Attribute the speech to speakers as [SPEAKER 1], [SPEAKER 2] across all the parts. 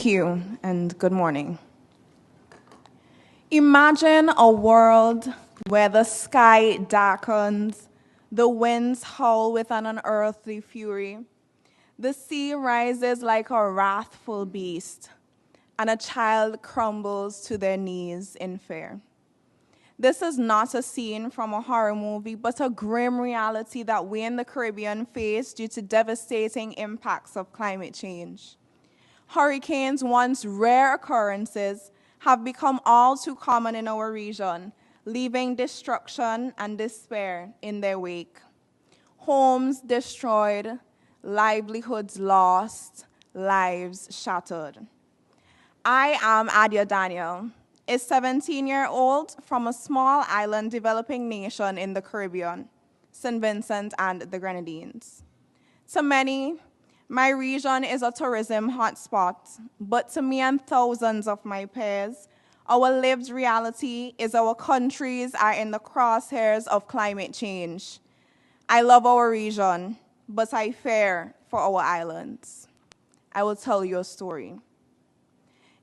[SPEAKER 1] Thank you, and good morning. Imagine a world where the sky darkens, the winds howl with an unearthly fury, the sea rises like a wrathful beast, and a child crumbles to their knees in fear. This is not a scene from a horror movie, but a grim reality that we in the Caribbean face due to devastating impacts of climate change. Hurricanes, once rare occurrences, have become all too common in our region, leaving destruction and despair in their wake. Homes destroyed, livelihoods lost, lives shattered. I am Adia a 17-year-old from a small island developing nation in the Caribbean, St. Vincent and the Grenadines. To many, my region is a tourism hotspot, but to me and thousands of my peers, our lived reality is our countries are in the crosshairs of climate change. I love our region, but I fear for our islands. I will tell you a story.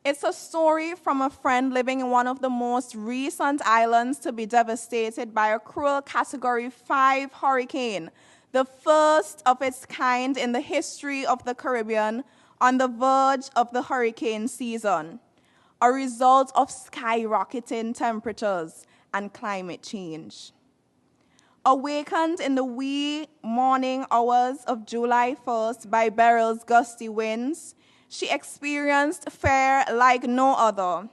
[SPEAKER 1] It's a story from a friend living in one of the most recent islands to be devastated by a cruel Category 5 hurricane, the first of its kind in the history of the Caribbean, on the verge of the hurricane season, a result of skyrocketing temperatures and climate change. Awakened in the wee morning hours of July 1st by Beryl's gusty winds, she experienced fear like no other,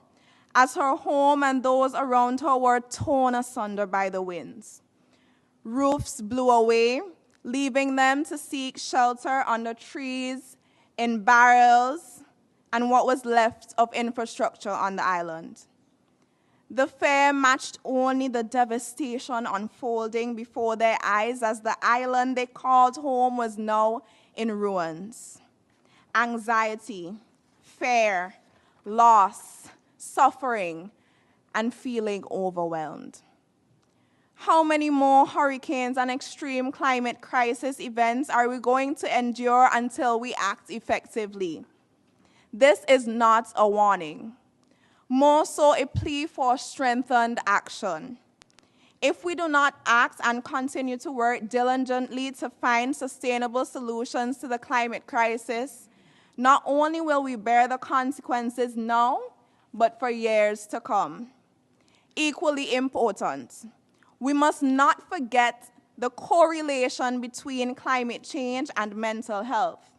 [SPEAKER 1] as her home and those around her were torn asunder by the winds. Roofs blew away, leaving them to seek shelter under trees, in barrels, and what was left of infrastructure on the island. The fear matched only the devastation unfolding before their eyes as the island they called home was now in ruins. Anxiety, fear, loss, suffering, and feeling overwhelmed. How many more hurricanes and extreme climate crisis events are we going to endure until we act effectively? This is not a warning, more so a plea for strengthened action. If we do not act and continue to work diligently to find sustainable solutions to the climate crisis, not only will we bear the consequences now, but for years to come. Equally important, we must not forget the correlation between climate change and mental health.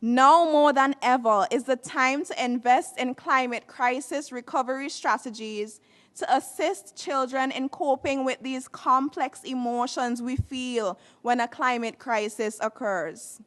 [SPEAKER 1] Now more than ever is the time to invest in climate crisis recovery strategies to assist children in coping with these complex emotions we feel when a climate crisis occurs.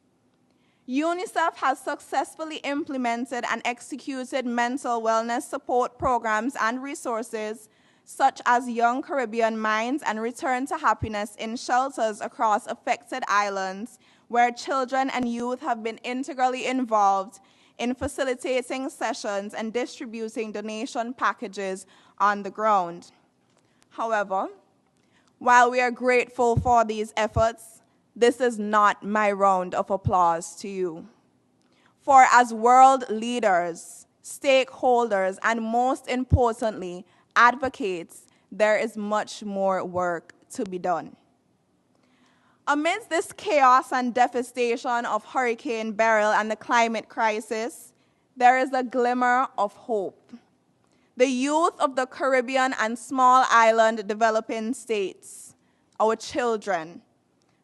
[SPEAKER 1] UNICEF has successfully implemented and executed mental wellness support programs and resources such as Young Caribbean Minds and Return to Happiness in shelters across affected islands, where children and youth have been integrally involved in facilitating sessions and distributing donation packages on the ground. However, while we are grateful for these efforts, this is not my round of applause to you. For as world leaders, stakeholders, and most importantly, advocates, there is much more work to be done. Amidst this chaos and devastation of Hurricane Beryl and the climate crisis, there is a glimmer of hope. The youth of the Caribbean and small island developing states, our children,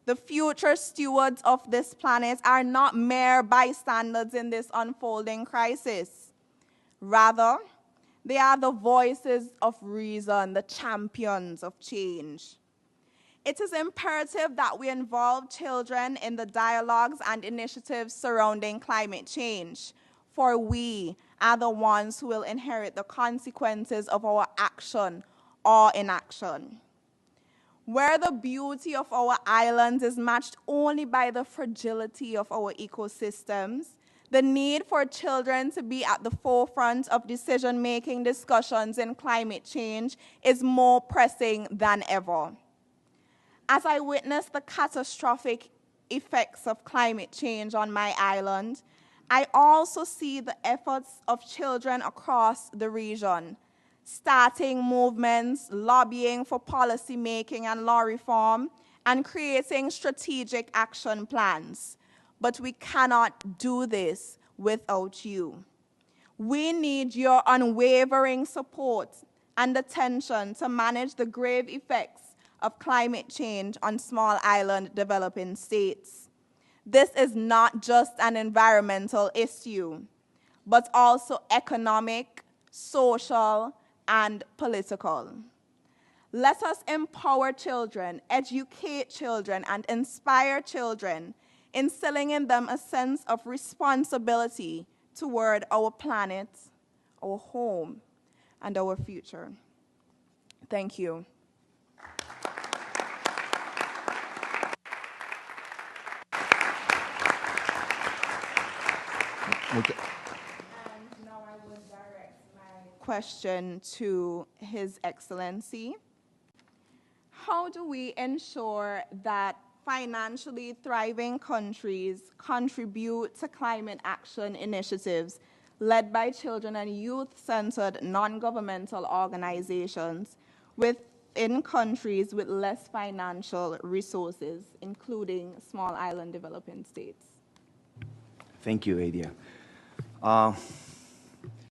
[SPEAKER 1] the future stewards of this planet, are not mere bystanders in this unfolding crisis. Rather, they are the voices of reason, the champions of change. It is imperative that we involve children in the dialogues and initiatives surrounding climate change, for we are the ones who will inherit the consequences of our action or inaction. Where the beauty of our islands is matched only by the fragility of our ecosystems, the need for children to be at the forefront of decision-making discussions in climate change is more pressing than ever. As I witness the catastrophic effects of climate change on my island, I also see the efforts of children across the region, starting movements, lobbying for policy making and law reform, and creating strategic action plans. But we cannot do this without you. We need your unwavering support and attention to manage the grave effects of climate change on small island developing states. This is not just an environmental issue, but also economic, social, and political. Let us empower children, educate children, and inspire children, instilling in them a sense of responsibility toward our planet, our home, and our future. Thank you. And now I will direct my question to His Excellency. How do we ensure that financially thriving countries contribute to climate action initiatives led by children and youth-centered non-governmental organizations within countries with less financial resources, including small island developing states?
[SPEAKER 2] Thank you, Adia.